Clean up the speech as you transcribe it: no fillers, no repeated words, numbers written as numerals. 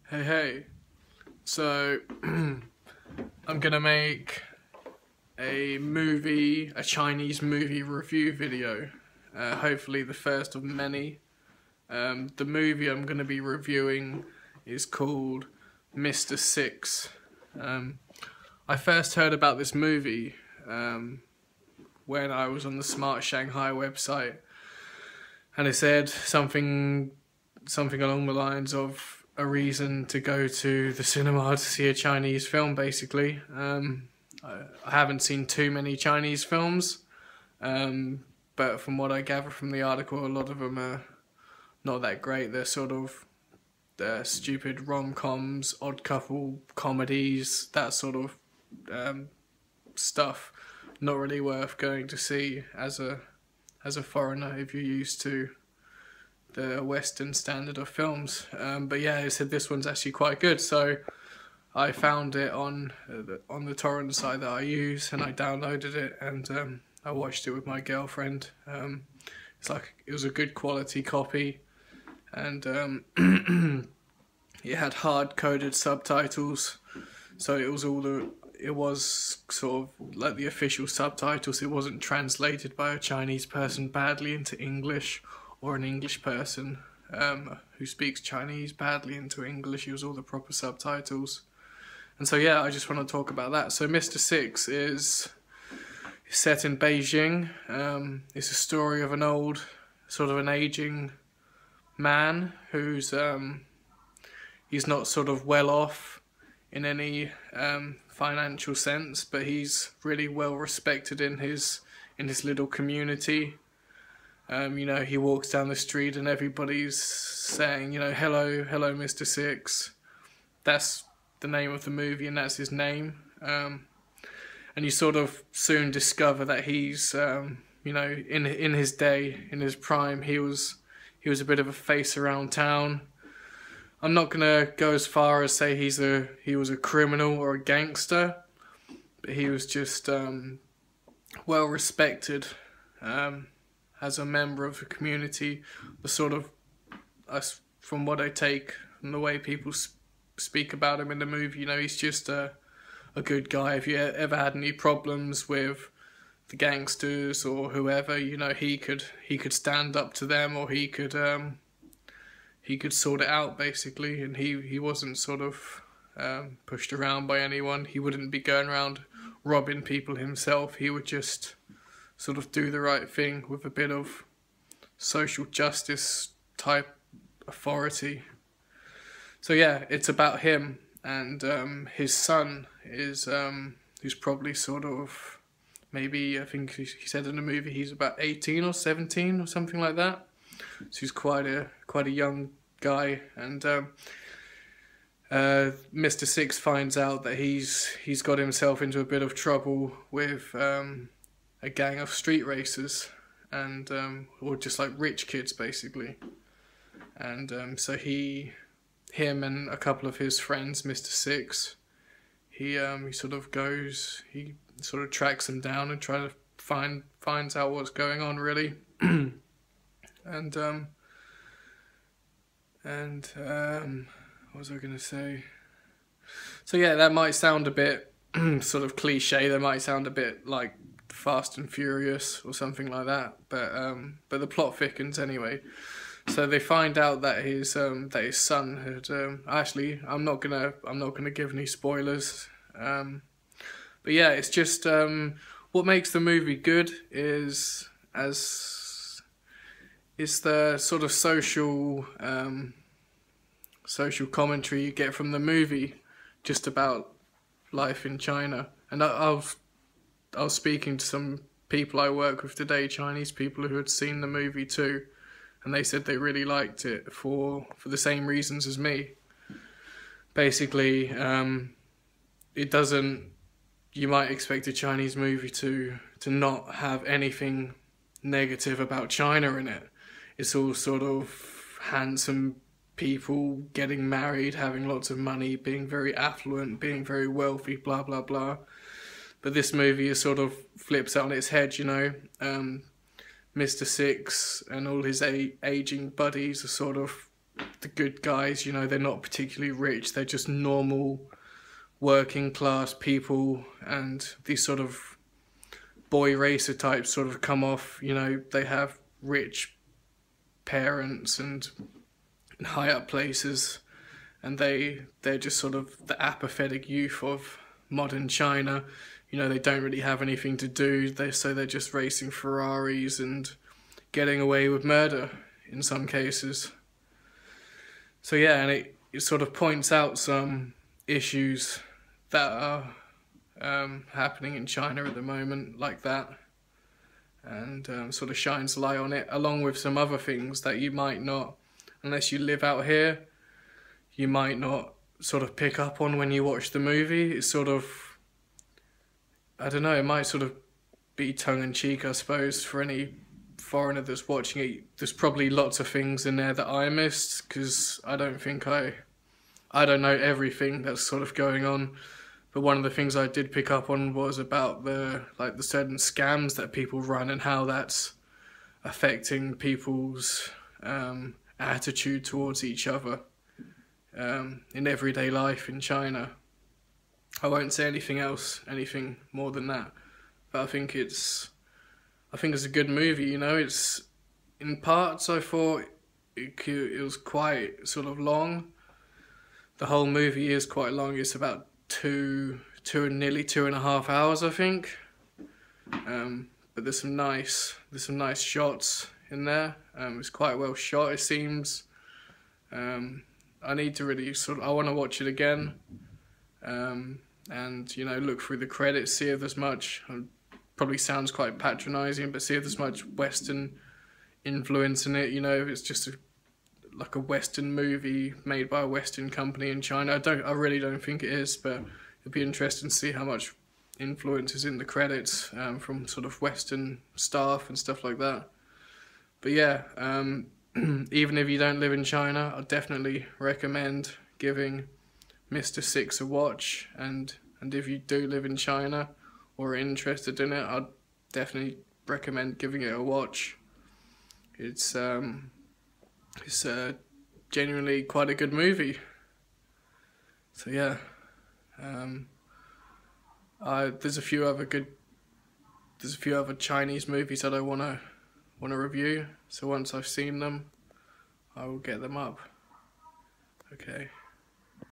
Hey, so I'm gonna make a Chinese movie review video, hopefully the first of many. The movie I'm gonna be reviewing is called Mr. Six. I first heard about this movie when I was on the Smart Shanghai website, and it said something along the lines of a reason to go to the cinema to see a Chinese film, basically. I haven't seen too many Chinese films, but from what I gather from the article, a lot of them are not that great. They're sort of stupid rom-coms, odd couple comedies, that sort of stuff. Not really worth going to see as a foreigner if you're used to the Western standard of films. But yeah, it said this one's actually quite good, so I found it on the torrent site that I use, and I downloaded it, and I watched it with my girlfriend. It was a good quality copy, and it had hard-coded subtitles, so it was sort of like the official subtitles. It wasn't translated by a Chinese person badly into English, or an English person who speaks Chinese badly into English. It was all the proper subtitles. And so yeah, I just want to talk about that. So Mr. Six is set in Beijing. It's a story of an aging man who's he's not sort of well off in any financial sense, but he's really well respected in his little community. He walks down the street and everybody's saying, hello, Mr. Six. That's the name of the movie, and that's his name. And you sort of soon discover that he's, in his day, in his prime, he was a bit of a face around town. I'm not gonna go as far as say he was a criminal or a gangster, but he was just well respected. As a member of the community, from what I take from the way people speak about him in the movie, he's just a good guy. If you ever had any problems with the gangsters or whoever, he could stand up to them, or he could sort it out, basically. And he wasn't sort of pushed around by anyone. He wouldn't be going around robbing people himself. He would just sort of do the right thing with a bit of social justice type authority. So yeah, it's about him, and his son is who's probably sort of, maybe, I think he said in the movie he's about 18 or 17 or something like that. So he's quite a young guy, and Mr. Six finds out that he's got himself into a bit of trouble with a gang of street racers, and or just like rich kids, basically. And so him and a couple of his friends, Mr. Six, he sort of tracks them down and finds out what's going on, really. and what was I gonna say? So yeah, that might sound a bit sort of cliche. That might sound a bit like Fast and Furious or something like that, but the plot thickens anyway. So they find out that his son had actually, I'm not gonna give any spoilers, but yeah, it's just what makes the movie good is the sort of social commentary you get from the movie, just about life in China. And I was speaking to some people I work with today, Chinese people who had seen the movie too, and they said they really liked it for the same reasons as me. Basically, you might expect a Chinese movie to not have anything negative about China in it. It's all sort of handsome people getting married, having lots of money, being very affluent, being very wealthy, blah blah blah. But this movie is sort of flips it on its head, Mr. Six and all his aging buddies are sort of the good guys, you know, they're not particularly rich, they're just normal working class people, and these sort of boy racer types sort of come off, you know, they have rich parents and high up places, and they're just sort of the apathetic youth of modern China. You know, they don't really have anything to do, so they're just racing Ferraris and getting away with murder in some cases. So yeah, and it sort of points out some issues that are happening in China at the moment, like that, and sort of shines light on it, along with some other things that you might not, unless you live out here, you might not sort of pick up on when you watch the movie. It's sort of, I don't know, it might sort of be tongue-in-cheek, I suppose, for any foreigner that's watching it. There's probably lots of things in there that I missed, because I don't know everything that's sort of going on. But one of the things I did pick up on was about the certain scams that people run and how that's affecting people's attitude towards each other in everyday life in China. I won't say anything more than that. But I think it's a good movie. You know, it's, in parts I thought it was quite sort of long. The whole movie is quite long. It's about nearly 2.5 hours, I think. But there's some nice shots in there. It's quite well shot, it seems. I need to really I want to watch it again. And, you know, look through the credits, see if there's much, probably sounds quite patronising, but see if there's much Western influence in it. You know, if it's just like a Western movie made by a Western company in China. I really don't think it is, but it'd be interesting to see how much influence is in the credits from sort of Western staff and stuff like that. But yeah, even if you don't live in China, I'd definitely recommend giving Mr. Six a watch, and if you do live in China or are interested in it, I'd definitely recommend giving it a watch. It's genuinely quite a good movie. So yeah, there's a few other Chinese movies that I wanna review. So once I've seen them, I will get them up. Okay.